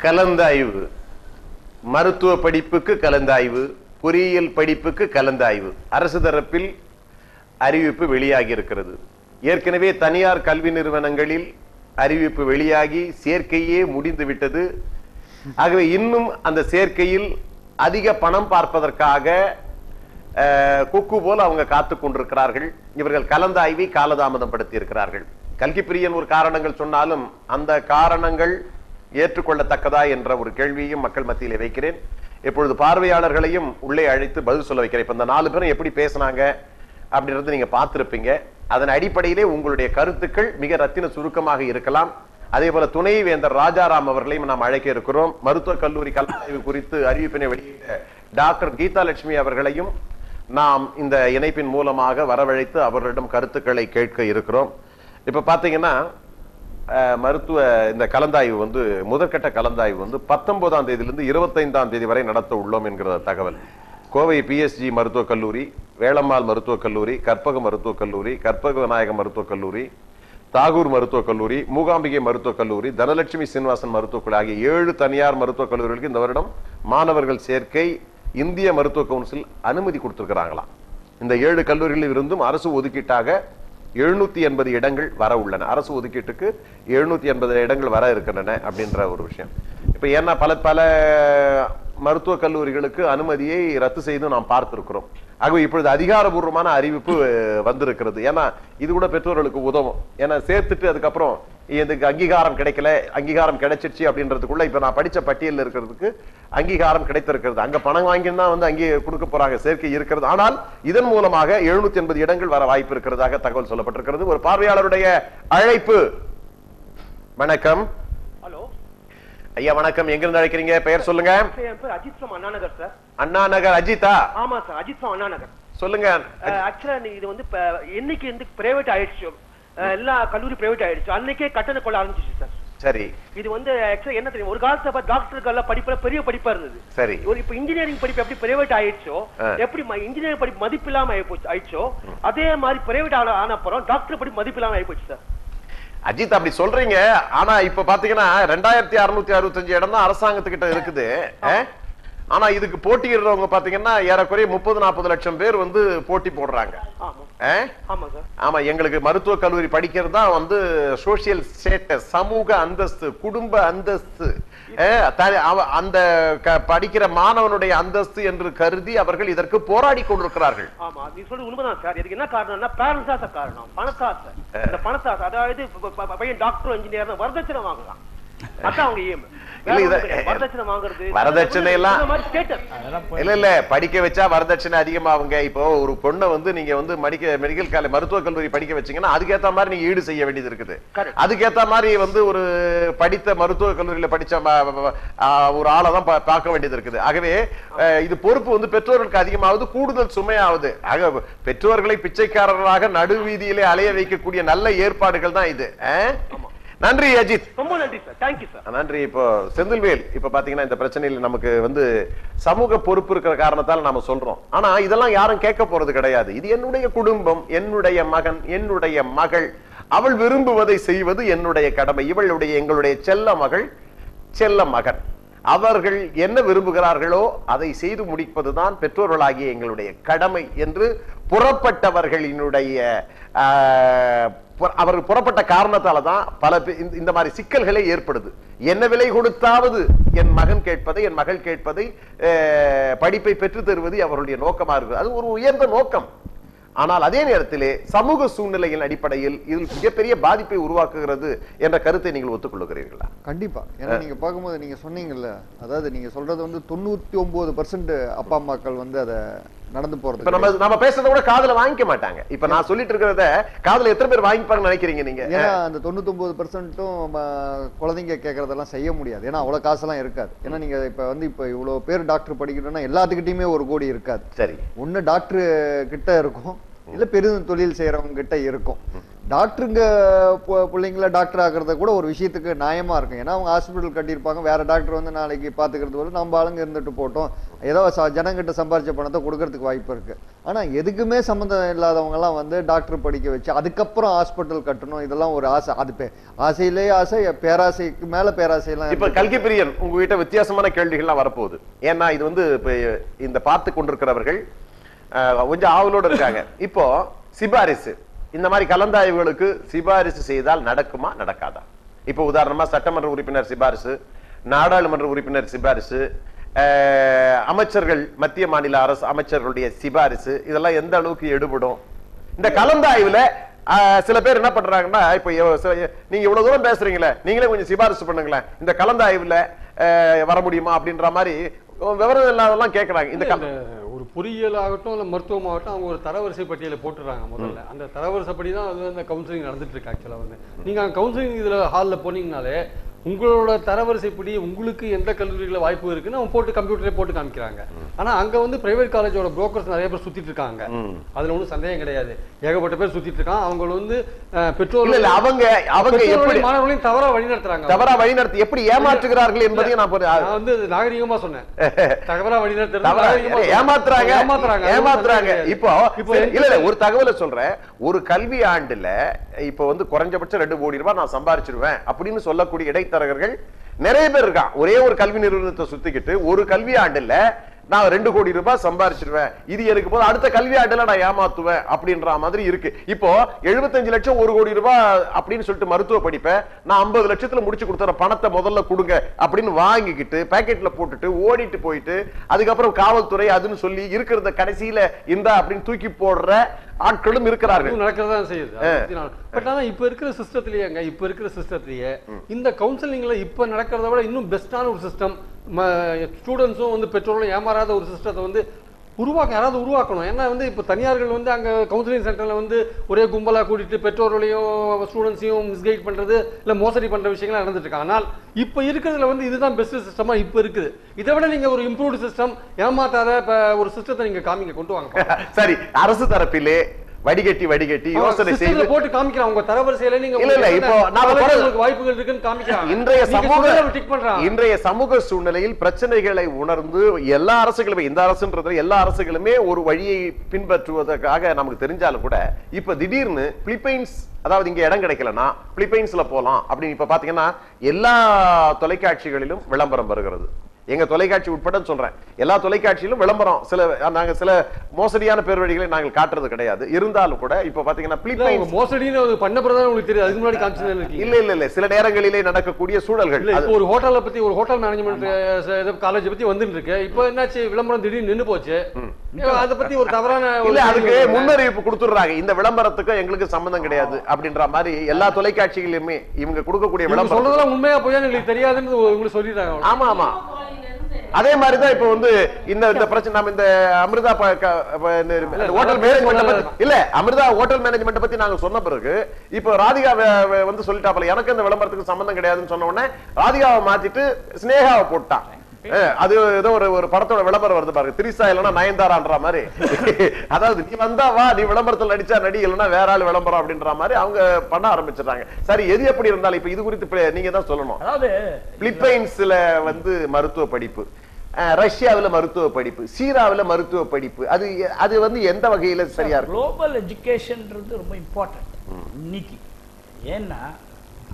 கலந்தாய்வு, மருத்துவ படிப்புக்கு கலந்தாய்வு, பொறியியல் படிப்புக்கு கலந்தாய்வு அரசு தரப்பில் அறிவிப்பு வெளியாகி இருக்கிறது. ஏற்கனவே தனியார் கல்வி நிறுவனங்களில் அறிவிப்பு வெளியாகி சேர்க்கையே முடிந்து விட்டது. ஆகவே இன்னும் அந்த சேர்க்கையில் அதிக பணம் பார்ப்பதற்காக கொக்கு போல் அவங்க காத்துக் கொண்டிருக்கிறார்கள். இவர்கள் கலந்தாய்வை காலதாமதம் படுத்தி இருக்கிறார்கள். கல்கி பிரியன் ஒரு காரணங்கள் சொன்னாலும் அந்த காரணங்கள் ஏற்றுக்கொள்ளத்தக்கதா என்ற ஒரு கேள்வியும் மக்கள் மத்தியிலே வைக்கிறேன். இப்பொழுது பார்வையாளர்களையும் உள்ளே அழைத்து பதில் சொல்ல வைக்கிறேன். இப்ப இந்த 4 பேரும் எப்படி பேசினாங்க அப்படின்றது நீங்க பார்த்திருப்பீங்க. அதன் அடிப்படையிலே உங்களுடைய கருத்துக்கள் மிக ரத்தின சுருக்கமாக இருக்கலாம். அதே போல துணை வேந்தர் ராஜாராம் அவர்களையும் நாம் அழைக்க இருக்கிறோம். மருத்துவக் கல்லூரி கலந்தாய்வு குறித்து அறிவிப்பினை வெளியிட்ட டாக்டர் கீதா லட்சுமி அவர்களையும் நாம் இந்த இணைப்பின் மூலமாக வரவழைத்து அவர்களிடம் கருத்துக்களை கேட்க இருக்கிறோம். இப்ப பாத்தீங்கன்னா மருத்துவ இந்த கலந்தாய்வு வந்து முதற்கட்ட கலந்தாய்வு வந்து 19ஆம் தேதியிலிருந்து 25ஆம் தேதி வரை நடத்த உள்ளோம் என்கிற தகவல். கோவை PSG மருத்துவக் கல்லூரி, வேளம்மாள் மருத்துவக் கல்லூரி, கற்பக மருத்துவக் கல்லூரி, கற்பக விநாயகம் மருத்துவக் கல்லூரி, தாகூர் மருத்துவக் கல்லூரி, மூகாம்பிகை மருத்துவக் கல்லூரி, தனலட்சுமி சீனிவாசன் மருத்துவக் கல்லூரி ஆகிய 7 தனியார் மருத்துவக் கல்லூரிகளுக்கு இந்த வருடம் மாணவர்கள் சேர்க்கை இந்திய மருத்துவ கவுன்சில் அனுமதி கொடுத்திருக்கிறாங்களாம். இந்த 7 கல்லூரிகளில் இருந்தும் அரசு ஒதுக்கீட்டாக 780 இடங்கள் வர உள்ளன. அரசு ஒதுக்கீட்டுக்கு 780 இடங்கள் வர இருக்கின்றன அப்படின்ற ஒரு விஷயம். இப்ப ஏன்னா பல மருத்துவக் கல்லூரிகளுக்கு அனுமதியை ரத்து செய்து நாம் பார்த்திருக்கிறோம். ஆகவே இப்பொழுது அதிகாரபூர்வமான அறிவிப்பு வந்திருக்கிறது. ஏன்னா இது கூட பெற்றோர்களுக்கு உதவும். ஏன்னா சேர்த்துட்டு அதுக்கப்புறம் இதுக்கு அங்கீகாரம் கிடைக்கல, அங்கீகாரம் கிடைச்சிருச்சு அப்படின்றதுக்குள்ள இப்ப நான் படிச்ச பட்டியலில் இருக்கிறதுக்கு அங்கீகாரம் கிடைத்திருக்கிறது. அங்க பணம் வாங்கினா வந்து அங்கே கொடுக்க போறாங்க, சேர்க்கை இருக்கிறது. ஆனால் இதன் மூலமாக 780 இடங்கள் வர வாய்ப்பு இருக்கிறதாக தகவல் சொல்லப்பட்டிருக்கிறது. ஒரு பார்வையாளருடைய அழைப்பு. வணக்கம். ஹலோ ஐயா வணக்கம். எங்கிருந்து அழைக்கிறீங்க? பெயர் சொல்லுங்க. Ajith from Anna Nagar sir. அண்ணா நகர் அஜித்தா? ஆமா சார், அஜித் ஃப்ரம் அண்ணா நகர். சொல்லுங்க. ஆக்சுவலா இது வந்து என்னைக்கு வந்து பிரைவேட் ஆயிடுச்சு, எல்லா கல்லூரி பிரைவேட் ஆயிடுச்சு, அன்னைக்கே கட்டணம் கொள்ள ஆரம்பிச்சிச்சு சார். சரி. இது வந்து ஆக்சுவலா என்ன தெரியும், ஒரு காலத்துல டாக்டருக்கு படிப்புல பெரிய படிப்பா இருந்தது. சரி. இப்ப இன்ஜினியரிங் படிப்பு எப்படி பிரைவேட் ஆயிடுச்சோ, எப்படி இன்ஜினியரிங் படிப்பு மதிப்பு இல்லாம ஆயிடுச்சோ, அதே மாதிரி பிரைவேட் ஆன அப்புறம் டாக்டர் படிப்பு மதிப்பு இல்லாம ஆயிப்போச்சு சார். அஜித் அப்படி சொல்றீங்க. ஆனா இப்ப பாத்தீங்கன்னா 2665 இடம் தான் அரசாங்கத்துக்கிட்ட இருக்குது. ஆனா இதுக்கு போட்டியிடுறவங்க பாத்தீங்கன்னா ஏறக்குறைய 30-40 லட்சம் பேர் வந்து போட்டி போடுறாங்க. ஆமா, எங்களுக்கு மருத்துவ கல்லூரி படிக்கிறது தான் வந்து சோசியல் ஸ்டேட்டஸ், சமூக அந்தஸ்து, குடும்ப அந்தஸ்து, அந்த படிக்கிற மாணவனுடைய அந்தஸ்து என்று கருதி அவர்கள் இதற்கு போராடி கொண்டிருக்கிறார்கள். ஆமா, நீ சொல்றது உண்மைதான் சார். இதுக்கு என்ன காரணம்னா பேரண்ட்ஸாச காரணம், பணத்தாசை. இந்த பணத்தாசை, அதாவது பையன் டாக்டர் இன்ஜினியர் வரதட்சணை வாங்கலாம், அதான் அவங்க ஏம். வரதட்சணை எல்லாம் இல்ல படிக்க வச்சா வரதட்சணை அதிகமாகுங்க. இப்போ ஒரு பொண்ணை வந்து நீங்க வந்து மெடிக்கல் காலேஜ் மருத்துவக் கல்லூரி படிக்க வச்சீங்கன்னா அதுக்கேத்த மாதிரி நீங்க ஈடு செய்ய வேண்டியது இருக்குது. அதுக்கேத்த மாதிரி வந்து ஒரு படித்த மருத்துவக் கல்லூரியில படிச்ச ஒரு ஆளை தான் பார்க்க வேண்டியது இருக்குது. ஆகவே இது பொறுப்பு வந்து பெற்றோர்களுக்கு அதிகமாவது, கூடுதல் சுமையாவது. ஆக பெற்றோர்களை பிச்சைக்காரர்களாக நடுவீதியிலே அலைய வைக்கக்கூடிய நல்ல ஏற்பாடுகள் தான் இது. நன்றி அஜித். ரொம்ப நன்றி சார். Thank you sir. நன்றி. இப்போ செந்தில்வேல், இப்ப பாத்தீங்கன்னா இந்த பிரச்சனையில் நமக்கு வந்து சமூக பொறுப்பு இருக்கிற காரணத்தால் நாம சொல்றோம். ஆனா இதெல்லாம் யாரும் கேட்க போறது கிடையாது. இது என்னுடைய குடும்பம், என்னுடைய மகன், என்னுடைய மகள், அவள் விரும்புவதை செய்வது என்னுடைய கடமை. இவளுடைய எங்களுடைய செல்ல மகள், செல்ல மகன், அவர்கள் என்ன விரும்புகிறார்களோ அதை செய்து முடிப்பதுதான் பெற்றோர்களாகிய எங்களுடைய கடமை என்று புறப்பட்டவர்களினுடைய அவர்கள் புறப்பட்ட காரணத்தால தான் பல இந்த மாதிரி சிக்கல்களே ஏற்படுது. என்ன விலை கொடுத்தாவது என் மகன் கேட்பதை, என் மகள் கேட்பதை, படிப்பை பெற்று தருவது அவர்களுடைய நோக்கமா இருக்குது. அது ஒரு உயர்ந்த நோக்கம். ஆனால் அதே நேரத்திலே சமூக சூழ்நிலையின் அடிப்படையில் இதில் மிகப்பெரிய பாதிப்பை உருவாக்குகிறது என்ற கருத்தை நீங்கள் ஒத்துக்கொள்ளுகிறீர்களா? கண்டிப்பா. ஏன்னா நீங்க பார்க்கும்போது நீங்க சொன்னீங்கல்ல, அதாவது நீங்க சொல்றது வந்து 99% அப்பா அம்மாக்கள் வந்து அதை நடந்து போறது. இப்ப நம்ம பேசுறத கூட காதுல வாங்கிக்க மாட்டாங்க. இப்ப நான் சொல்லிட்டு இருக்கிறத காதுல எத்தனை பேர் வாங்கிப்பாங்க நினைக்கிறீங்க நீங்க? ஏன்னா அந்த 99%ம் குழந்தைங்க கேட்கறதெல்லாம் செய்ய முடியாது. ஏன்னா அவ்வளவு காசெல்லாம் இருக்காது. ஏன்னா நீங்க இப்ப இவ்வளவு பேர் டாக்டர் படிக்கணும்னா எல்லாத்துக்கிட்டையுமே 1 கோடி இருக்காது. சரி, ஒண்ணு டாக்டர் கிட்ட இருக்கும், இல்ல பெரும் தொழில் செய்யறவங்க கிட்ட இருக்கும். டாக்டருங்க பிள்ளைங்கள டாக்டர் ஆக்குறத கூட ஒரு விஷயத்துக்கு நியாயமா இருக்கும். ஏன்னா அவங்க ஹாஸ்பிட்டல் கட்டியிருப்பாங்க, வேற டாக்டர் வந்து நாளைக்கு பாத்துக்கிறது போல நம்ம ஆளுங்க இருந்துட்டு போட்டோம், ஏதோ ஜனங்கிட்ட சம்பாரிச்ச பணத்தை கொடுக்கறதுக்கு வாய்ப்பு இருக்கு. ஆனா எதுக்குமே சம்மந்தம் இல்லாதவங்க எல்லாம் வந்து டாக்டர் படிக்க வச்சு அதுக்கப்புறம் ஹாஸ்பிட்டல் கட்டணும், இதெல்லாம் ஒரு ஆசை. அது ஆசையிலேயே ஆசை, பேராசைக்கு மேல பேராசையெல்லாம். இப்ப கல்கி பிரியன் உங்ககிட்ட வித்தியாசமான கேள்விகள்லாம் வரப்போகுது. ஏன்னா இது வந்து இப்ப இந்த பார்த்து கொண்டிருக்கிறவர்கள் கொஞ்சம் ஆவலோடு இருக்காங்க. இப்போ சிபாரிசு, இந்த மாதிரி கலந்தாய்வுகளுக்கு சிபாரிசு செய்தால் நடக்குமா நடக்காதா? இப்ப உதாரணமா சட்டமன்ற உறுப்பினர் சிபாரிசு, நாடாளுமன்ற உறுப்பினர் சிபாரிசு, அமைச்சர்கள், மத்திய மாநில அரசு அமைச்சர்களுடைய சிபாரிசு, இதெல்லாம் எந்த அளவுக்கு எடுபடும்? இந்த கலந்தாய்வுல சில பேர் என்ன பண்றாங்கன்னா, இப்ப நீங்க இவ்வளவு தூரம் பேசுறீங்களே, நீங்களே கொஞ்சம் சிபாரிசு பண்ணுங்களேன், இந்த கலந்தாய்வுல வர முடியுமா அப்படின்ற மாதிரி விவரம் இல்லாதெல்லாம் கேட்கறாங்க. இந்த ஒரு பொறியியல் ஆகட்டும் இல்ல மருத்துவம் ஆகட்டும் அவங்க ஒரு தரவரிசை பட்டியலை போட்டுறாங்க முதல்ல. அந்த தரவரிசைப்படி தான் அது அந்த கவுன்சிலிங் நடந்துட்டு இருக்கு. ஆக்சுவலா வந்து நீங்க கவுன்சிலிங் இதுல ஹாலில் போனீங்கனாலே உங்களோட தரவரிசைப்படி உங்களுக்கு எந்த கல்லூரியில வாய்ப்பு இருக்குன்னு அவங்க போட்டு கம்ப்யூட்டரே போட்டு காமிக்கிறாங்க. ஆனா அங்க வந்து பிரைவேட் காலேஜோட புரோக்கர்ஸ் நிறைய பேர் சுத்திட்டு இருக்காங்க. அதுல ஒன்றும் சந்தேகம் கிடையாது, ஏகப்பட்ட பேர் சுத்திட்டு இருக்காங்க. அவங்க வந்து பெற்றோர் அவங்க எப்படி மாணவர்களையும் தவறா வழிநடத்துறாங்க. தவறா வழிநடத்தி எப்படி ஏமாற்றுகிறார்கள் என்பதையும் நான் வந்து நாகரிகமா சொன்னேன். தவறா வழிநடத்துறது ஏமாத்துறாங்க. இப்போ இல்ல ஒரு தகவலை சொல்றேன். ஒரு கல்வி ஆண்டுல இப்ப வந்து குறைஞ்சபட்சம் 2 கோடி ரூபாய் நான் சம்பாரிச்சிருவேன் அப்படின்னு சொல்லக்கூடிய இடைத்தரகர்கள் நிறைய பேர் இருக்கான். ஒரே ஒரு கல்வி நிறுவனத்தை சுத்திக்கிட்டு ஒரு கல்வி ஆண்டுல நான் 2 கோடி ரூபாய் சம்பாரிச்சிருவேன், இது எனக்கு போது, அடுத்த கல்வி ஆண்டுல நான் ஏமாத்துவேன் அப்படின்ற மாதிரி இருக்கு. இப்போ 75 லட்சம் 1 கோடி ரூபாய் அப்படின்னு சொல்லிட்டு மருத்துவ படிப்பை நான் 50 லட்சத்துல முடிச்சு கொடுத்துறேன், பணத்தை முதல்ல கொடுங்க அப்படின்னு வாங்கிக்கிட்டு பேக்கெட்ல போட்டுட்டு ஓடிட்டு போயிட்டு அதுக்கப்புறம் காவல்துறை அதுன்னு சொல்லி இருக்கிறத கடைசியில இந்த அப்படின்னு தூக்கி போடுற ஆட்களும் இருக்கிறார்கள். நடக்கிறதா செய்யுது. பட் ஆனா இப்ப இருக்கிற சிஸ்டத்திலேயே இந்த கவுன்சிலிங்ல இப்ப நடக்கிறத விட இன்னும் பெஸ்டான ஒரு சிஸ்டம், ஸ்டூடெண்ட்ஸும் வந்து பெற்றோர்களும் ஏமாறாத ஒரு சிஸ்டத்தை வந்து யாராவது உருவாக்கணும். ஏன்னா வந்து இப்ப தனியார்கள் வந்து அங்க கவுன்சிலிங் சென்டர்ல வந்து ஒரே கும்பலா கூட்டிட்டு பெற்றோர்களையும் ஸ்டூடெண்ட்ஸையும் மிஸ்கைட் பண்றது இல்ல மோசடி பண்ற விஷயங்கள் நடந்துட்டு இருக்கு. ஆனால் இப்ப இருக்கிறதுல வந்து இதுதான் பெஸ்ட் சிஸ்டமா இப்ப இருக்குது. இதை விட நீங்க ஒரு இம்ப்ரூவ்டு சிஸ்டம், ஏமாத்தாத ஒரு சிஸ்டத்தை நீங்க காமிங்க, கொண்டு வாங்க. சரி, அரசு தரப்பிலே வடிகட்டி யோசனை செய்து போட்டு காமிக்கிறாங்க. உங்க தரவரிசையில நீங்க இல்ல இப்போ வாய்ப்புகள் இருக்குன்னு காமிக்கிறாங்க. இன்றைய சமூக சூழ்நிலையில் பிரச்சனைகளை உணர்ந்து எல்லா அரசுகளுமே, இந்த அரசுன்றது எல்லா அரசுகளுமே ஒரு வழியை பின்பற்றுவதற்காக நமக்கு தெரிஞ்சாலும் கூட இப்ப திடீர்னு பிலிப்பைன்ஸ், அதாவது இங்க இடம் கிடைக்கலன்னா பிலிப்பைன்ஸ்ல போலாம் அப்படின்னு இப்ப பாத்தீங்கன்னா எல்லா தொலைக்காட்சிகளிலும் விளம்பரம் வருகிறது. எங்க தொலைக்காட்சி உட்பட சொல்றேன், எல்லா தொலைக்காட்சியிலும் விளம்பரம். நாங்க சில மோசடியான பேர் வழிகளை நாங்கள் காட்டுறது கிடையாது. இருந்தாலும் கூட இப்ப பாத்தீங்கன்னா பிலிப்பைன்ஸ் மோசடின்னு பண்ண பிரதான உங்களுக்கு தெரியும், அதுக்கு முன்னாடி காமிச்சது இல்ல சில நேரங்களிலே நடக்கக்கூடிய சூழல்கள். ஒரு ஹோட்டலை பத்தி, ஒரு ஹோட்டல் மேனேஜ்மெண்ட் காலேஜ் பத்தி வந்துட்டு இருக்கு. இப்போ என்னாச்சு, விளம்பரம் திடீர்னு நின்று போச்சு. அதை பத்தி ஒரு தவறான இல்ல, அதுக்கு முன்னறிவிப்பு கொடுத்துடுறாங்க, இந்த விளம்பரத்துக்கு எங்களுக்கு சம்பந்தம் கிடையாது அப்படின்ற மாதிரி எல்லா தொலைக்காட்சிகளிலுமே இவங்க கொடுக்கக்கூடிய விளம்பரம் சொல்றதெல்லாம் உண்மையா போய் எங்களுக்கு தெரியாதுன்னு உங்களுக்கு சொல்லிடுறாங்க. ஆமா அதே மாதிரிதான் இப்ப வந்து இந்த பிரச்சனை நம்ம இந்த அமிர்தா ஹோட்டல் மேனேஜ்மெண்ட் இல்ல அமிர்தா ஹோட்டல் மேனேஜ்மெண்ட் பத்தி நாங்க சொன்ன பிறகு இப்ப ராதிகா வந்து சொல்லிட்டாப்ல எனக்கு இந்த விளம்பரத்துக்கு சம்பந்தம் கிடையாதுன்னு சொன்ன உடனே ராதிகாவை மாத்திட்டு ஸ்னேகாவை போட்டான். அது ஏதோ ஒரு படத்தோட விளம்பரம் வருது பாருங்க, திரிசா இல்லைன்னா நயன்தாரான்ற மாதிரி. அதாவது நீ வந்தா வா, நீ விளம்பரத்தில் நடிச்சா நடி, இல்லைன்னா வேற ஆள் விளம்பரம் அப்படின்ற மாதிரி அவங்க பண்ண ஆரம்பிச்சிடறாங்க. சரி, எது எப்படி இருந்தாலும் இப்ப இது குறித்து நீங்க தான் சொல்லணும். அதாவது பிலிப்பைன்ஸ்ல வந்து மருத்துவ படிப்பு, ரஷ்யாவில மருத்துவ படிப்பு, சீராவில மருத்துவ படிப்பு, அது வந்து எந்த வகையில சரியா இருக்கு? குளோபல் எஜுகேஷன்ன்றது ரொம்ப இம்பார்ட்டன்ட் இன்னைக்கு. ஏன்னா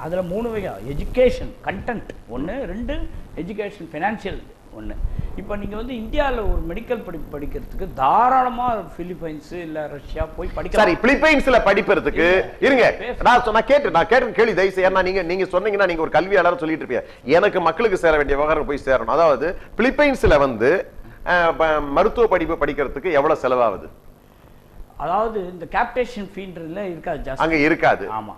அதுல 3 வகை: எஜுகேஷன் கண்டென்ட் ஒன்று, 2 எஜுகேஷன் ஃபினான்ஷியல் ஒன்று. இப்போ நீங்கள் வந்து இந்தியாவில் ஒரு மெடிக்கல் படிப்பு படிக்கிறதுக்கு தாராளமாக பிலிப்பைன்ஸ் இல்லை ரஷ்யா போய் படிக்கலாம். சரி, பிலிப்பைன்ஸ்ல படிக்கிறதுக்கு இருங்க, நான் கேட்டு கேள்வி தயவுசெய்து. ஏன்னா நீங்க சொன்னீங்கன்னா நீங்க ஒரு கல்வியாளர் சொல்லிட்டு இருப்பீங்க, எனக்கு மக்களுக்கு சேர வேண்டிய விவகாரம் போய் சேரணும். அதாவது பிலிப்பைன்ஸ்ல வந்து மருத்துவ படிப்பு படிக்கிறதுக்கு எவ்வளவு செலவாகுது? அதாவது இந்த கேப்டேஷன் ஃபீன்றதுல இருக்காது, ஜாஸ்தி அங்க இருக்காது. ஆமா,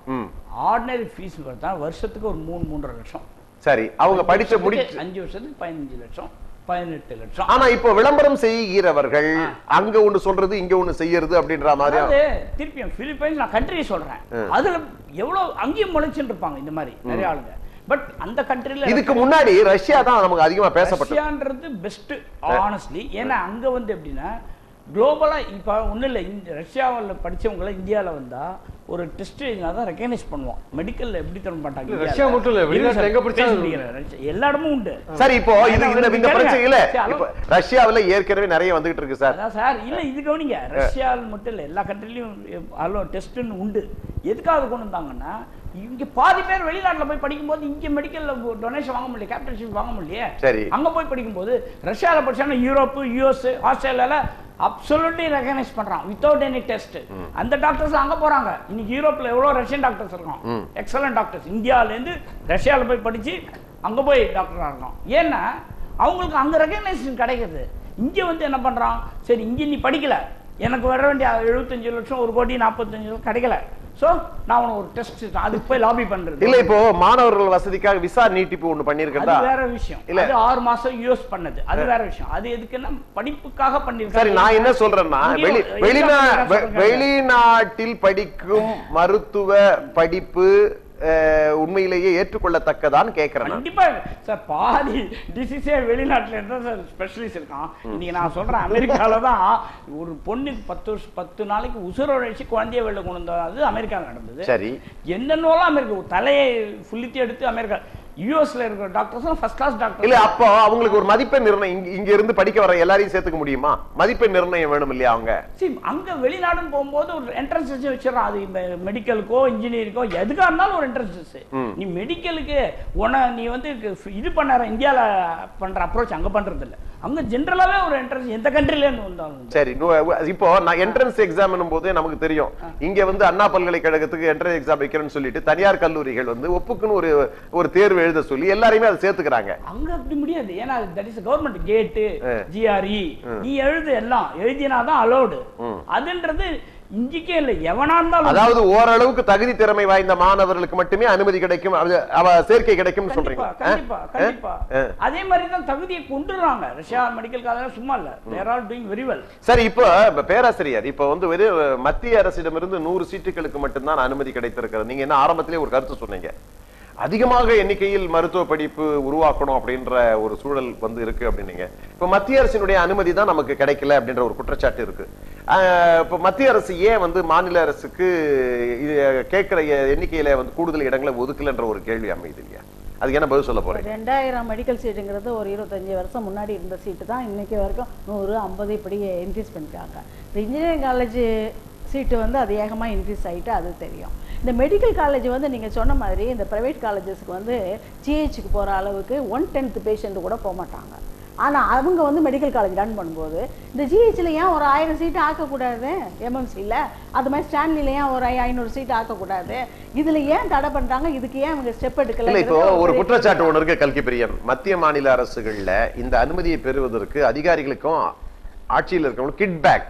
ஆர்டினரி ஃபீஸ் பார்த்தா வருஷத்துக்கு ஒரு 3-3.5 லட்சம். சரி, அவங்க படிச்சு முடிச்சு 5 வருஷத்துக்கு 15 லட்சம் 18 லட்சம். ஆனா இப்போ விளம்பரம் செய்கிறவர்கள் அங்க ஒண்ணு சொல்றது இங்க ஒண்ணு செய்யறது அப்படின்ற மாதிரி. திருப்பியும் பிலிப்பைன்ஸ் நான் கண்ட்ரி சொல்றேன், அதுல எவ்வளவு அங்கேயும் முளைச்சுட்டு இருப்பாங்க இந்த மாதிரி நிறைய ஆளுங்க. பட் அந்த கண்ட்ரில இதுக்கு முன்னாடி ரஷ்யா தான் நமக்கு அதிகமா பேசப்பட்டது. ரஷ்யான்றது பெஸ்ட் ஆனஸ்ட்லி. ஏன்னா அங்க வந்து எப்படின்னா குளோபலா இப்ப ஒண்ணு இல்லை, ரஷ்யாவில் படிச்சவங்க இந்தியாவில் வந்தா ஒரு டெஸ்ட் தான் ரெகனைஸ் பண்ணுவோம். மெடிக்கல்ல எப்படி தர மாட்டாங்க. ரஷ்யா மட்டும் இல்ல, வெளிநாட்டுல எங்க படிச்சாலும் எல்லா இடமும் உண்டு. சார் இப்போ இந்த பிரச்சனை இல்ல, இப்போ ரஷ்யாவுல ஏற்கனவே நிறைய வந்துகிட்டு இருக்கு சார். அதான் சார், இல்ல இது கவனிங்க, ரஷ்யால மட்டும் இல்ல எல்லா கண்ட்ரிலயும் அலோ டெஸ்ட்னு உண்டு. எதுக்காக கொண்டு வந்தாங்கன்னா, இங்க பாதி பேர் வெளிநாட்டுல போய் படிக்கும்போது இங்க மெடிக்கல்ல டொனேஷன் வாங்க முடியல, கேபிட்டல் வாங்க முடியல. சரி, அங்க போய் படிக்கும்போது ரஷ்யால படிச்சாங்கன்னா யூரோப், யுஎஸ், ஆஸ்திரேலியால அப்சல்யூட்லி ரெகனைஸ் பண்றான் வித்தவுட் எனி டெஸ்ட். அந்த டாக்டர்ஸ் அங்க போறாங்க. இன்னைக்கு யூரோப்ல எவ்வளவு ரஷ்யன் டாக்டர்ஸ் இருக்காங்க, எக்ஸலன்ட் டாக்டர்ஸ். இந்தியால இருந்து ரஷ்யால போய் படிச்சு அங்க போய் டாக்டரா இருக்கோம். ஏன்னா அவங்களுக்கு அங்க ரெகனைசேஷன் கிடைக்குது. இங்க வந்து என்ன பண்றான், சரி இங்க நீ படிக்கல, எனக்கு வர வேண்டிய 75 லட்சம் 1 கோடி 45 லட்சம் கிடைக்கல, சோ நான் ஒரு டெஸ்ட் அதுக்கு போய் லாபி பண்றது இல்ல. இப்போ மாணவர்கள் வசதிக்காக விசா நீட்டிப்பு ஒண்ணு பண்ணிருக்கா, அது வேற விஷயம். இல்ல அது 6 மாசம் யூஸ் பண்ணது, அது வேற விஷயம். அது எதுக்குன்னா படிப்புக்காக பண்ணிருக்காங்க. சரி, நான் என்ன சொல்றேன்னா, வெளிநாட்டில் படிக்கும் மருத்துவ படிப்பு உண்மையிலேயே ஏற்றுக்கொள்ளத்தக்கதான் கேட்கிறேன். கண்டிப்பா சார், பாதி டிசீஸே வெளிநாட்டுல இருந்தா சார் ஸ்பெஷலிஸ்ட் இருக்கான். இன்னைக்கு நான் சொல்றேன், அமெரிக்கால தான் ஒரு பொண்ணுக்கு 10 நாளைக்கு உசுரோழைச்சு குழந்தைய வெளில கொண்டு வந்தது, அது அமெரிக்காவில் நடந்தது. சரி, என்னென்னலாம் அமெரிக்கா தலையை ஃபுல்லித்தி எடுத்து அமெரிக்கா யூஎஸ்ல இருக்கிற டாக்டர்ஸ் ஃபர்ஸ்ட் கிளாஸ் டாக்டர். இல்ல, அப்போ அவங்களுக்கு ஒரு மதிப்பெண் நிர்ணயம், இங்க இருந்து படிக்க வர எல்லாரையும் சேர்த்துக்க முடியுமா? மதிப்பெண் நிர்ணயம் வேணும் இல்லையா? அவங்க அங்க வெளிநாடுன்னு போகும்போது ஒரு என்ட்ரன்ஸ் வச்சிடறான். அது மெடிக்கலுக்கோ இன்ஜினியரிங்கோ எதுக்கா இருந்தாலும் ஒரு என்ட்ரன்ஸ். நீ மெடிக்கலுக்கு நீ வந்து இது பண்ண இந்தியால பண்ற அப்ரோச் அங்க பண்றது இல்ல. அங்க ஜெனரலாவே ஒரு என்ட்ரன்ஸ் எந்த கண்ட்ரில இருந்து வந்தாலும். சரி, இப்போ நான் என்ட்ரன்ஸ் எக்ஸாம் போதே நமக்கு தெரியும், இங்க வந்து அண்ணா பல்கலைக்கழகத்துக்கு என்ட்ரன்ஸ் எக்ஸாம் வைக்கிறேன்னு சொல்லிட்டு தனியார் கல்லூரிகள் வந்து ஒப்புக்குன்னு ஒரு தேர்வு எழுத சொல்லி எல்லாரையுமே அதை சேர்த்துக்கிறாங்க. அங்க அப்படி முடியாது. ஏன்னா that is government GATE, GRE நீ எழுது, எல்லாம் எழுதினாதான் அலோடு. அதுன்றது இஞ்சிக்கே இல்ல, எவனா இருந்தாலும். அதாவது ஓரளவுக்கு தகுதி திறமை வாய்ந்த மாணவர்களுக்கு மட்டுமே அனுமதி கிடைக்கும், சேர்க்கை கிடைக்கும் சொல்றீங்க. கண்டிப்பா கண்டிப்பா. அதே மாதிரி தான் தகுதியை கொண்டுறாங்க. ரஷ்யா மெடிக்கல் காலேஜ் சும்மா இல்ல, they are all doing very well. சரி, இப்போ பேராசிரியர், இப்போ வந்து வெறும் மத்திய அரசிடமிருந்து 100 சீட்டுகளுக்கு மட்டும்தான் அனுமதி கிடைத்திருக்கிறது. நீங்க என்ன ஆரம்பத்திலே ஒரு கருத்து சொன்னீங்க, அதிகமாக எண்ணிக்கையில் மருத்துவ படிப்பு உருவாக்கணும் அப்படின்ற ஒரு சூழல் வந்து இருக்கு அப்படின்னீங்க. இப்ப மத்திய அரசினுடைய அனுமதி தான் நமக்கு கிடைக்கல அப்படின்ற ஒரு குற்றச்சாட்டு இருக்கு. இப்ப மத்திய அரசு ஏன் வந்து மாநில அரசுக்கு கேட்கிற எண்ணிக்கையில வந்து கூடுதல் இடங்களை ஒதுக்கலன்ற ஒரு கேள்வி அமையுது இல்லையா? அதுக்கு என்ன பதில் சொல்ல போறேன்? 2000 மெடிக்கல் சீட்டுங்கிறது ஒரு 25 வருஷம் முன்னாடி இருந்த சீட்டு தான் இன்னைக்கு வரைக்கும் 100, 50 இப்படி இன்க்ரீஸ் பண்ணிட்டாங்க. இன்ஜினியரிங் காலேஜ் சீட்டு வந்து அது ஏகமாக இன்க்ரீஸ் ஆகிட்டு அது தெரியும். இந்த மெடிக்கல் காலேஜ் வந்து நீங்கள் சொன்ன மாதிரி இந்த ப்ரைவேட் காலேஜஸ்க்கு வந்து ஜிஹெச்சுக்கு போகிற அளவுக்கு 1/10 பேஷண்ட் கூட போக மாட்டாங்க. ஆனால் அவங்க வந்து மெடிக்கல் காலேஜ் ரன் பண்ணும்போது இந்த ஜிஹெச்சில் ஏன் ஒரு 1000 சீட்டு ஆக்கக்கூடாது, எம்எம்சியில் அது மாதிரி ஸ்டான்லியில் ஏன் ஒரு 500 சீட்டு ஆக்கக்கூடாது, இதில் ஏன் தடை பண்ணுறாங்க, இதுக்கு ஏன் அவங்க ஸ்டெப் எடுக்கல? இப்போ ஒரு குற்றச்சாட்டு ஒன்று இருக்கு கல்கி பிரியன், மத்திய மாநில அரசுகளில் இந்த அனுமதியை பெறுவதற்கு அதிகாரிகளுக்கும் ஆட்சியில் இருக்கவங்களும் கிட்பேக்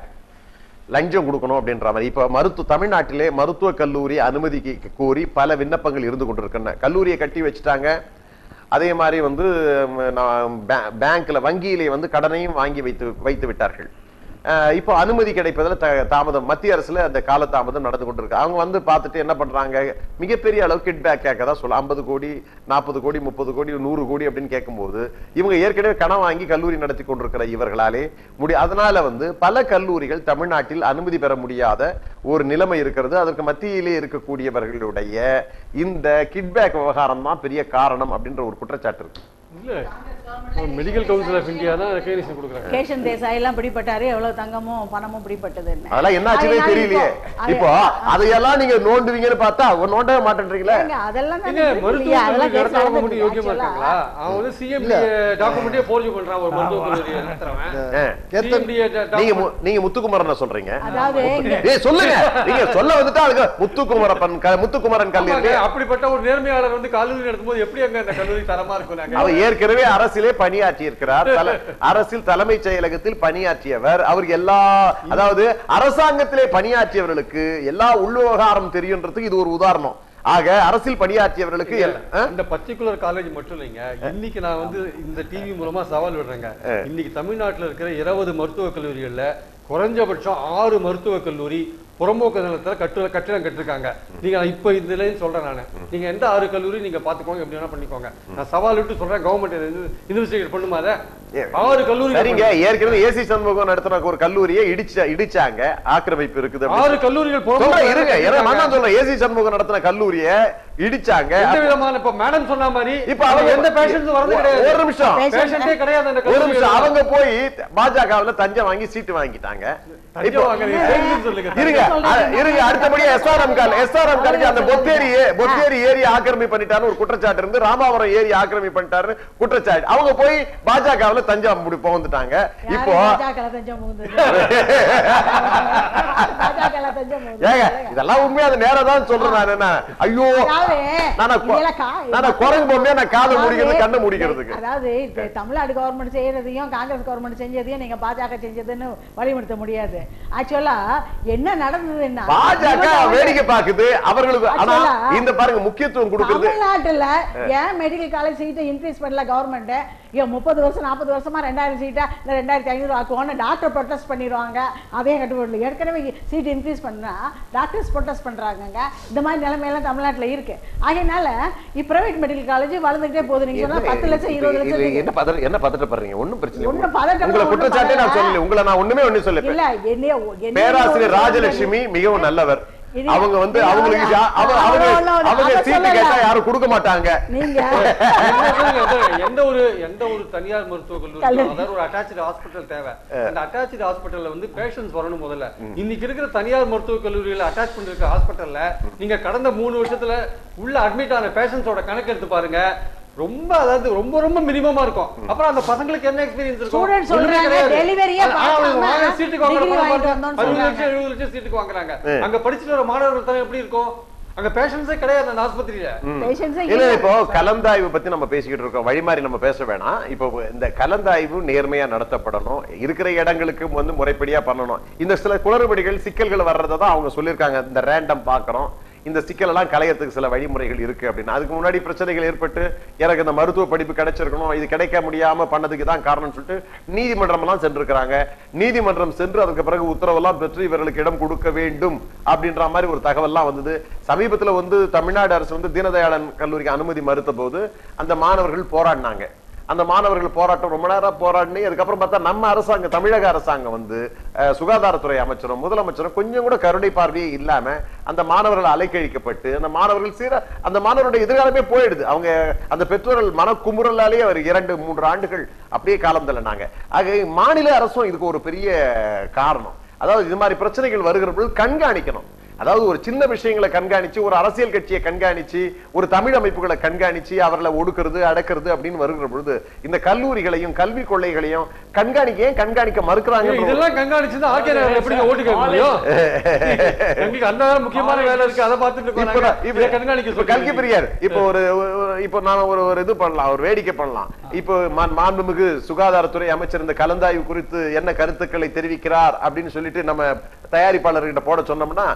லஞ்சம் கொடுக்கணும் அப்படின்ற மாதிரி. இப்ப தமிழ்நாட்டிலே மருத்துவ கல்லூரி அனுமதிக்கு கோரி பல விண்ணப்பங்கள் இருந்து கொண்டிருக்கின்றன. கல்லூரியை கட்டி வச்சுட்டாங்க, அதே மாதிரி வந்து பேங்க்ல வங்கியிலே வந்து கடனையும் வாங்கி வைத்து விட்டார்கள். இப்போ அனுமதி கிடைப்பதில் தாமதம், மத்திய அரசுல அந்த கால தாமதம் நடந்து கொண்டிருக்கு. அவங்க வந்து பார்த்துட்டு என்ன பண்றாங்க, மிகப்பெரிய அளவு கிட்பேக் கேட்கதான் சொல்ல, 50 கோடி 40 கோடி 30 கோடி 100 கோடி அப்படின்னு கேட்கும்போது இவங்க ஏற்கனவே கடன் வாங்கி கல்லூரி நடத்தி கொண்டிருக்கிற இவர்களாலே அதனால வந்து பல கல்லூரிகள் தமிழ்நாட்டில் அனுமதி பெற முடியாத ஒரு நிலைமை இருக்கிறது. அதற்கு மத்தியிலே இருக்கக்கூடியவர்களுடைய இந்த கிட்பேக் விவகாரம் தான் பெரிய காரணம் அப்படின்ற ஒரு குற்றச்சாட்டு இருக்கு. இல்ல, மெடிக்கல் கவுன்சில் ஆஃப் இந்தியா தான் ரெகக்னிஷன் கொடுக்குறாங்க. கேஷன் தேசாய் எல்லாம் பிடிபட்டாரு, எவ்வளவு தங்கமும் பணமும் பிடிபட்டது, அதெல்லாம் என்ன ஆச்சுனே தெரியலையே. இப்போ அதையெல்லாம் நீங்க நோண்டுவீங்கன்னு பார்த்தா நோண்டவே மாட்டேன்றீங்களே. அதெல்லாம் மருத்துவ மட்டும் யோக்கியமா இருக்காங்களா? அவன் வந்து சிஎம்டி டாக்குமெண்டே போர்ஜ் பண்றான் ஒரு மருத்துவ கல்லூரி நடத்துறவன். நீங்க முத்துக்குமரன் சொல்றீங்க, அதாவது சொல்லுங்க, நீங்க சொல்ல வந்துட்டா அதுக்கு முத்துக்குமரன் கல்லூரி. அப்படிப்பட்ட ஒரு நேர்மையாளர் வந்து கல்லூரி நடத்தும் போது எப்படி அங்க அந்த கல்லூரி தரமா இருக்கும்? ஏற்கனவே அரசிலே பணியாற்றி இருக்கிறார், அரசில் தலைமைச் செயலகத்தில் பணியாற்றியவர். அவர் அதாவது அரசாங்கத்திலே பணியாற்றியவர்களுக்கு எல்லா உள்விவகாரம் தெரியுன்றதுக்கு இது ஒரு உதாரணம். ஆக அரசியல் பணியாற்றியவர்களுக்கு இந்த பர்டிகுலர் காலேஜ் மட்டும் இல்லைங்க. இன்னைக்கு நான் வந்து இந்த டிவி மூலமா சவால் விடுறேங்க. இன்னைக்கு தமிழ்நாட்டில் இருக்கிற 20 மருத்துவக் கல்லூரிகள்ல குறைஞ்சபட்சம் 6 மருத்துவக் கல்லூரி புறம்போக்கு நிலத்துல கட்டிடம் கட்டிருக்காங்க. நீங்க இப்ப இதுல சொல்றேன் நானு, நீங்க எந்த 6 கல்லூரி நீங்க பாத்துக்கோங்க, எப்படி வேணா பண்ணிக்கோங்க. நான் சவால் விட்டு சொல்றேன், கவர்மெண்ட் இன்வெஸ்டிகேட் பண்ணுமா அதை? 6 கல்லூரி சரிங்க. ஏற்கனவே ஏசி சண்முகம் நடத்தின ஒரு கல்லூரியை இடிச்சாங்க, ஆக்கிரமிப்பு இருக்குது. 6 கல்லூரிகள் இருங்க, நான் சொல்றேன், ஏசி சண்முகம் நடத்தின கல்லூரியை இடிச்சாங்க. எந்த விதமான இப்ப மேடம் சொன்ன மாதிரி இப்ப அவங்க எந்த பேஷன்ஸ் வரது கிடையாது. ஒரு நிமிஷம் பேஷன்ட்டே கிடையாது அந்த ஒரு நிமிஷம். அவங்க போய் பாஜகவுல தஞ்சம் வாங்கி சீட்டு வாங்கிட்டாங்க. இருங்க, அடுத்தபடியா எஸ்ஆர்எம் காலேஜ் அந்த பொத்தேரி ஏரி ஆக்கிரமிப்பு பண்ணிட்டாருன்னு ஒரு குற்றச்சாட்டு இருந்து, ராமாவரம் ஏரி ஆக்கிரமிப்பு பண்ணிட்டாரு குற்றச்சாட்டு. அவங்க போய் பாஜகவுல தஞ்சம் புகுந்துட்டாங்க. இப்போ இதெல்லாம் உண்மையா அது நேரம் தான் சொல்றேன் நான். என்ன ஐயோ நான் குரங்கு பொம்மையா நான் காதை முடிக்கிறது கண்ணை முடிக்கிறதுக்கு. அதாவது தமிழ்நாடு கவர்மெண்ட் செய்யறதையும் காங்கிரஸ் கவர்மெண்ட் செஞ்சதையும் நீங்க பாஜக செஞ்சதுன்னு வழிமுறுத்த முடியாது. ஆக்சுவலா என்ன நடந்ததுன்னா பாஜக வேடிக்கை பாக்குது அவர்களுக்கு. ஆனா இந்த பாருங்க முக்கியத்துவம் கொடுக்குது. தமிழ்நாட்டுல ஏன் மெடிக்கல் காலேஜ் சீட்டை இன்க்ரீஸ் பண்ணல கவர்மெண்ட்? 30 வருஷம் 40 வருஷமா 2000 சீட்டா இல்ல 2500 ஆக்குவோன்னு டாக்டர் ப்ரொடெஸ்ட் பண்ணிடுவாங்க. அதே கட்டுப்படல. ஏற்கனவே சீட் இன்க்ரீஸ் பண்ணா டாக்டர்ஸ் ப்ரொடெஸ்ட் பண்றாங்க. இந்த மாதிரி நிலைமையெல்லாம் தமிழ்நாட்டுல இருக்கு. அதனால பிரைவேட் மெடிக்கல் காலேஜ் வளர்ந்துட்டே போகுது. நீங்க சொன்னா 10 லட்சம் 20 லட்சம் என்ன பதட்டப்படுறீங்க? ஒண்ணும் பிரச்சனை இல்ல. ஒண்ணும் பதட்டம் உங்களை குற்றச்சாட்டே நான் சொல்லல. உங்களை நான் ஒண்ணு சொல்லல. இல்ல பேராசிரியர் ராஜலட்சுமி மிகவும் நல்லவர். அவங்க அவங்களுக்கு அவங்க சீட்டு கேட்டா யாரும் கொடுக்க மாட்டாங்க. நீங்க எந்த ஒரு தனியார் மருத்துவக் கல்லூரி அதாவது ஒரு அட்டாச்டு ஹாஸ்பிட்டல் தேவை. அந்த அட்டாச்டு ஹாஸ்பிட்டல்ல பேஷன்ஸ் வரணும். முதல்ல இன்னைக்கு இருக்கிற தனியார் மருத்துவக் கல்லூரியில அட்டாச் பண்ணிருக்க ஹாஸ்பிட்டல்ல நீங்க கடந்த 3 வருஷத்துல உள்ள அட்மிட் ஆன பேஷன்ஸோட கணக்கு எடுத்து பாருங்க. ரொம்ப அதாவது ரொம்ப ரொம்ப மினிமமா இருக்கும். அப்புறம் அந்த பசங்களுக்கு என்ன எக்ஸ்பீரியன்ஸ் இருக்கும்? ஸ்டூடண்ட்ஸ் சொல்றாங்க டெலிவரியா பார்த்தாங்க சீட்டுக்கு வாங்குறாங்க. 60 லட்சம் 70 லட்சம் சீட்டுக்கு வாங்குறாங்க. அங்க படிச்சிட்டு வர மாணவர்கள் தான் எப்படி இருக்கும்? அங்க பேஷன்ஸே கிடையாது அந்த ஆஸ்பத்திரியில. இல்ல இப்போ கலந்தாய்வு பத்தி நம்ம பேசிக்கிட்டு இருக்கோம். வழிமாறி நம்ம பேச வேணாம். இப்போ இந்த கலந்தாய்வு நேர்மையா நடத்தப்படணும். இருக்கிற இடங்களுக்கு முறைப்படியா பண்ணணும். இந்த சில குளறுபடிகள் சிக்கல்கள் வர்றதான் அவங்க சொல்லியிருக்காங்க. இந்த ரேண்டம் பாக்குறோம், இந்த சிக்கல் எல்லாம் களையத்துக்கு சில வழிமுறைகள் இருக்கு அப்படின்னு. அதுக்கு முன்னாடி பிரச்சனைகள் ஏற்பட்டு எனக்கு இந்த மருத்துவ படிப்பு கிடைச்சிருக்கணும், இது கிடைக்க முடியாம பண்ணதுக்கு தான் காரணம் சொல்லிட்டு நீதிமன்றம் எல்லாம் சென்றிருக்கிறாங்க. நீதிமன்றம் சென்று அதுக்கு பிறகு உத்தரவெல்லாம் பெற்று இவர்களுக்கு இடம் கொடுக்க வேண்டும் அப்படின்ற மாதிரி ஒரு தகவல்லாம் வந்தது. சமீபத்துல தமிழ்நாடு அரசு தீனதயாளன் கல்லூரிக்கு அனுமதி மறுத்த போது அந்த மாணவர்கள் போராடினாங்க. அந்த மாணவர்கள் போராட்டம் ரொம்ப நேரம் போராடி அதுக்கப்புறம் பார்த்தா நம்ம அரசாங்கம் தமிழக அரசாங்கம் சுகாதாரத்துறை அமைச்சரும் முதலமைச்சரும் கொஞ்சம் கூட கருணை பார்வையே இல்லாம அந்த மாணவர்கள் அலைக்கழிக்கப்பட்டு அந்த மாணவர்கள் அந்த மாணவருடைய எதிர்காலமே போயிடுது. அவங்க அந்த பெற்றோர்கள் மனக்குமுறலாலே அவர் 2-3 ஆண்டுகள் அப்படியே காலம் தள்ளினாங்க. ஆக மாநில அரசும் இதுக்கு ஒரு பெரிய காரணம். அதாவது இது மாதிரி பிரச்சனைகள் வருகிற பொழுது கண்காணிக்கணும். அதாவது ஒரு சின்ன விஷயங்களை கண்காணிச்சு, ஒரு அரசியல் கட்சியை கண்காணிச்சு, ஒரு தமிழ் அமைப்புகளை கண்காணிச்சு அவர்களை ஒடுக்குறது அடக்குறது அப்படின்னு வருகிற பொழுது இந்த கல்லூரிகளையும் கல்வி கொள்ளைகளையும் கண்காணிக்க மறுக்கிறாங்க. இதெல்லாம் கண்காணிச்சு எப்படி ஓட்டு கேட்க முடியும்? அந்த முக்கியமான வேலை இருக்கு, அதை பார்த்துட்டு கல்வி பிரியார். இப்போ நான் ஒரு இது பண்ணலாம், ஒரு வேடிக்கை பண்ணலாம். இப்போ மாண்புமிகு சுகாதாரத்துறை அமைச்சர் இந்த கலந்தாய்வு குறித்து என்ன கருத்துக்களை தெரிவிக்கிறார் அப்படின்னு சொல்லிட்டு நம்ம தயாரிப்பாளர்கிட்ட போட சொன்னோம்னா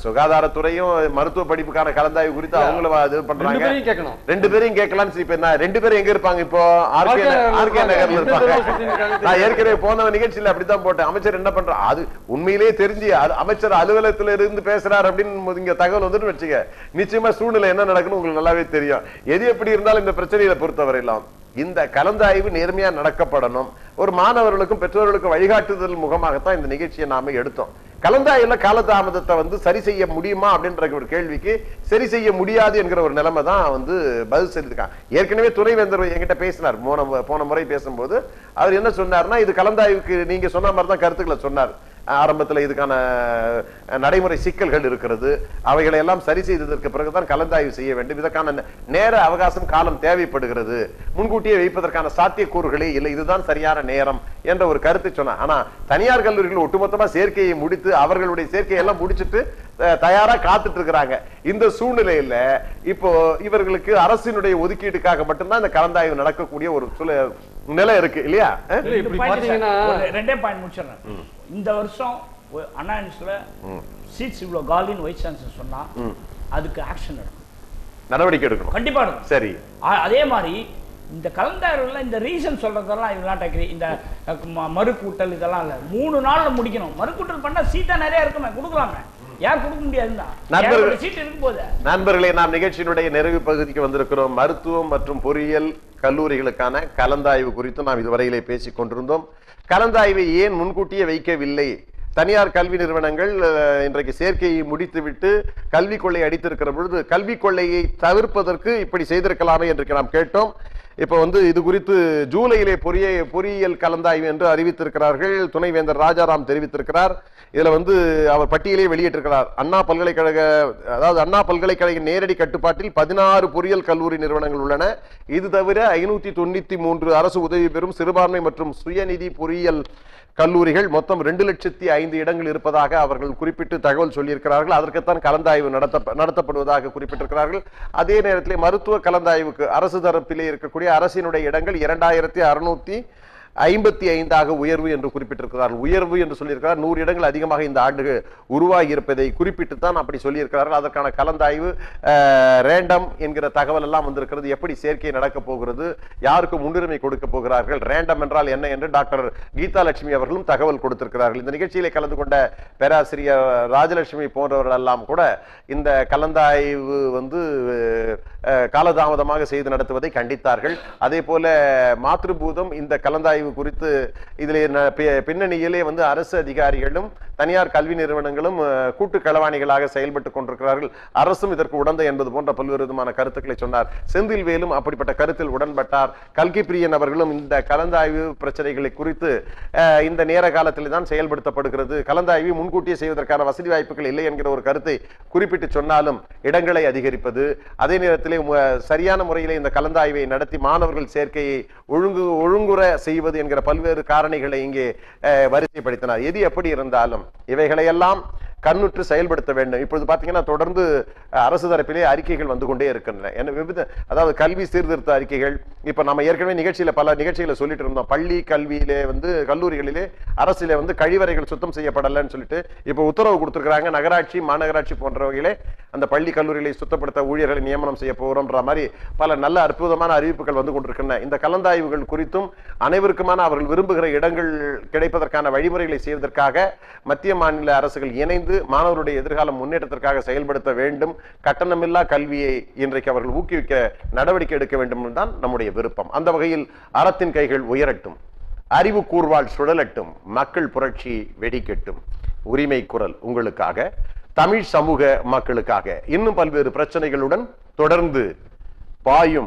சுகாதாரத்துறையும் மருத்துவ படிப்புக்கான கலந்தாய்வு குறித்து அவங்களும் இது பண்றாங்க. 2 பேரையும் கேட்கலாம். இப்ப 2 பேரும் எங்க இருப்பாங்க? இப்போ ஆர்கே நகர்ல இருப்பாங்க. நான் ஏற்கனவே போன நிகழ்ச்சியில அப்படித்தான் போட்டேன். அமைச்சர் என்ன பண்ற அது உண்மையிலேயே தெரிஞ்சு அமைச்சர் அலுவலகத்துல இருந்து பேசுறாரு அப்படின்னு இங்க தகவல் வந்துட்டு வச்சுக்க, நிச்சயமா சூழ்நிலை என்ன நடக்குன்னு உங்களுக்கு நல்லாவே தெரியும். எது எப்படி இருந்தாலும் இந்த பிரச்சனையில பொறுத்தவரையிலும் இந்த கலந்தாய்வு நேர்மையா நடக்கப்படணும். ஒரு மாணவர்களுக்கும் பெற்றோர்களுக்கும் வழிகாட்டுதல் முகமாகத்தான் இந்த நிகழ்ச்சியை நாம எடுத்தோம். கலந்தாய்வுல காலதாமதத்தை சரி செய்ய முடியுமா அப்படின்ற ஒரு கேள்விக்கு சரி செய்ய முடியாது என்கிற ஒரு நிலைமை தான் பதில் சொல்லியிருக்காங்க. ஏற்கனவே துணைவேந்தர் என்கிட்ட பேசினார். போன முறை பேசும்போது அவர் என்ன சொன்னார்னா, இது கலந்தாய்வுக்கு நீங்க சொன்ன மாதிரி தான் கருத்துக்களை சொன்னார். ஆரம்பத்தில் இதுக்கான நடைமுறை சிக்கல்கள் இருக்கிறது, அவைகளை எல்லாம் சரி செய்ததற்கு பிறகுதான் கலந்தாய்வு செய்ய வேண்டும். இதற்கான நேர அவகாசம் காலம் தேவைப்படுகிறது, முன்கூட்டியே வைப்பதற்கான சாத்தியக்கூறுகளே இல்லை, இதுதான் சரியான நேரம் என்ற ஒரு கருத்தை சொன்னார். ஆனா தனியார் கல்லூரிகள் ஒட்டுமொத்தமா சேர்க்கையை முடித்து அவர்களுடைய சேர்க்கையை எல்லாம் முடிச்சுட்டு தயாரா காத்துட்டு இருக்கிறாங்க. இந்த சூழ்நிலையில இப்போ இவர்களுக்கு அரசினுடைய ஒதுக்கீடுக்காக மட்டும்தான் இந்த கலந்தாய்வு நடக்கக்கூடிய ஒரு நிலை இருக்கு இல்லையா? ரெண்டே பாயிண்ட் முடிச்சிடறேன். இந்த வருஷம் அண்ணா யூனிவர்சிட்டியில சீட்ஸ் இவ்வளவு காலின்னு வைஸ் சான்சலர் சொன்னா அதுக்கு ஆக்ஷன் எடுக்கணும், நடவடிக்கை எடுக்கணும், கண்டிப்பா எடுக்கணும். சரி, அதே மாதிரி இந்த கலந்தாய்வுல இந்த ரீசன் சொல்றதெல்லாம் இதெல்லாம் டெக்ரி இந்த மறுக்கூட்டல் இதெல்லாம் இல்ல 3 நாள்ல முடிக்கணும். மறுக்கூட்டல் பண்ணா சீட்டா நிறைய இருக்குமே, கொடுக்கலாமே, யார் கொடுக்க முடியாதுன்னா சீட் இருக்கும் போது. நண்பர்களே, நாம் நிகழ்ச்சியினுடைய நிறைவு பகுதிக்கு வந்திருக்கிறோம். மருத்துவம் மற்றும் பொறியியல் கல்லூரிகளுக்கான கலந்தாய்வு குறித்து நாம் இதுவரையிலே பேசிக் கொண்டிருந்தோம். கலந்தாய்வை ஏன் முன்கூட்டியே வைக்கவில்லை? தனியார் கல்வி நிறுவனங்கள் இன்றைக்கு சேர்க்கையை முடித்துவிட்டு கல்வி கொள்ளை அடித்திருக்கிற பொழுது கல்வி கொள்ளையை தவிர்ப்பதற்கு இப்படி செய்திருக்கலாமே என்று நாம் கேட்டோம். இப்ப இது குறித்து ஜூலையிலே பொறியியல் கலந்தாய்வு என்று அறிவித்திருக்கிறார்கள். துணைவேந்தர் ராஜாராம் தெரிவித்திருக்கிறார். இதுல அவர் பட்டியலே வெளியிட்டிருக்கிறார். அண்ணா பல்கலைக்கழக நேரடி கட்டுப்பாட்டில் 16 பொறியியல் கல்லூரி நிறுவனங்கள் உள்ளன. இது தவிர 593 அரசு உதவி பெறும் சிறுபான்மை மற்றும் சுயநிதி பொறியியல் கல்லூரிகள் மொத்தம் 2,05,000 இடங்கள் இருப்பதாக அவர்கள் குறிப்பிட்டு தகவல் சொல்லியிருக்கிறார்கள். அதற்குத்தான் கலந்தாய்வு நடத்தப்படுவதாக குறிப்பிட்டிருக்கிறார்கள். அதே நேரத்தில் மருத்துவ கலந்தாய்வுக்கு அரசு தரப்பிலே இருக்கக்கூடிய அரசினுடைய இடங்கள் 2655 உயர்வு என்று குறிப்பிட்டிருக்கிறார்கள். உயர்வு என்று சொல்லியிருக்கிறார். 100 இடங்கள் அதிகமாக இந்த ஆண்டு உருவாகி இருப்பதை குறிப்பிட்டு தான் அப்படி சொல்லியிருக்கிறார்கள். அதற்கான கலந்தாய்வு ரேண்டம் என்கிற தகவல் எல்லாம் வந்திருக்கிறது. எப்படி சேர்க்கை நடக்க போகிறது, யாருக்கு முன்னுரிமை கொடுக்க போகிறார்கள், ரேண்டம் என்றால் என்ன என்று டாக்டர் கீதா லட்சுமி அவர்களும் தகவல் கொடுத்திருக்கிறார்கள். இந்த நிகழ்ச்சியிலே கலந்து கொண்ட பேராசிரியர் ராஜலட்சுமி போன்றவர்கள் எல்லாம் கூட இந்த கலந்தாய்வு காலதாமதமாக செய்து நடத்துவதை கண்டித்தார்கள். அதே போல மாத்ருபூதம் இந்த கலந்தாய்வு குறித்து இதிலே பின்னணியிலே அரசு அதிகாரிகளும் தனியார் கல்வி நிறுவனங்களும் கூட்டு களவாணிகளாக செயல்பட்டுக் கொண்டிருக்கிறார்கள். அரசும் இதற்கு உடந்தை என்பது போன்ற பல்வேறு விதமான கருத்துக்களை சொன்னார். செந்தில் வேலும் அப்படிப்பட்ட கருத்தில் உடன்பட்டார். கல்கி பிரியன் அவர்களும் இந்த கலந்தாய்வு பிரச்சனைகளை குறித்து இந்த நேர காலத்தில் தான் செயல்படுத்தப்படுகிறது, கலந்தாய்வு முன்கூட்டியே செய்வதற்கான வசதி வாய்ப்புகள் இல்லை என்கிற ஒரு கருத்தை குறிப்பிட்டு சொன்னாலும் இடங்களை அதிகரிப்பது, அதே நேரத்திலே சரியான முறையிலே இந்த கலந்தாய்வை நடத்தி மாணவர்கள் சேர்க்கையை ஒழுங்குற செய்வது என்கிற பல்வேறு காரணிகளை இங்கே வரிசைப்படுத்தினார். எது எப்படி இருந்தாலும் இவைகளையெல்லாம் கண்ணுற்று செயல்படுத்த வேண்டும். இப்பொழுது பாத்தீங்கன்னா தொடர்ந்து அரசு தரப்பிலே அறிக்கைகள் வந்து கொண்டே இருக்கின்றன. அதாவது கல்வி சீர்திருத்த அறிக்கைகள். இப்ப நம்ம ஏற்கனவே பல நிகழ்ச்சிகளை சொல்லிட்டு இருந்தோம். பள்ளி கல்வியிலே கல்லூரிகளிலே அரசிலே கழிவறைகள் சுத்தம் செய்யப்படலன்னு சொல்லிட்டு இப்ப உத்தரவு கொடுத்திருக்கிறாங்க. நகராட்சி மாநகராட்சி போன்றவர்களே அந்த பள்ளி கல்லூரிகளை சுத்தப்படுத்த ஊழியர்களை நியமனம் செய்ய போகிறோம்ன்ற மாதிரி பல நல்ல அற்புதமான அறிவிப்புகள் வந்து கொண்டிருக்கின்றன. இந்த கலந்தாய்வுகள் குறித்தும் அனைவருக்குமான அவர்கள் விரும்புகிற இடங்கள் கிடைப்பதற்கான வழிமுறைகளை செய்வதற்காக மத்திய மாநில அரசுகள் இணைந்து மாணவருடைய எதிர்கால முன்னேற்றத்திற்காக செயல்படுத்த வேண்டும். கட்டணமில்லா கல்வியை இன்றைக்கு அவர்கள் ஊக்குவிக்க நடவடிக்கை எடுக்க வேண்டும் என்றுதான் நம்முடைய விருப்பம். அந்த வகையில் அறத்தின் கைகள் உயரட்டும், அறிவு கூர்வாள் சுழலட்டும், மக்கள் புரட்சி வெடிக்கட்டும். உரிமை குரல் உங்களுக்காக, தமிழ் சமூக மக்களுக்காக இன்னும் பல்வேறு பிரச்சனைகளுடன் தொடர்ந்து பாயும்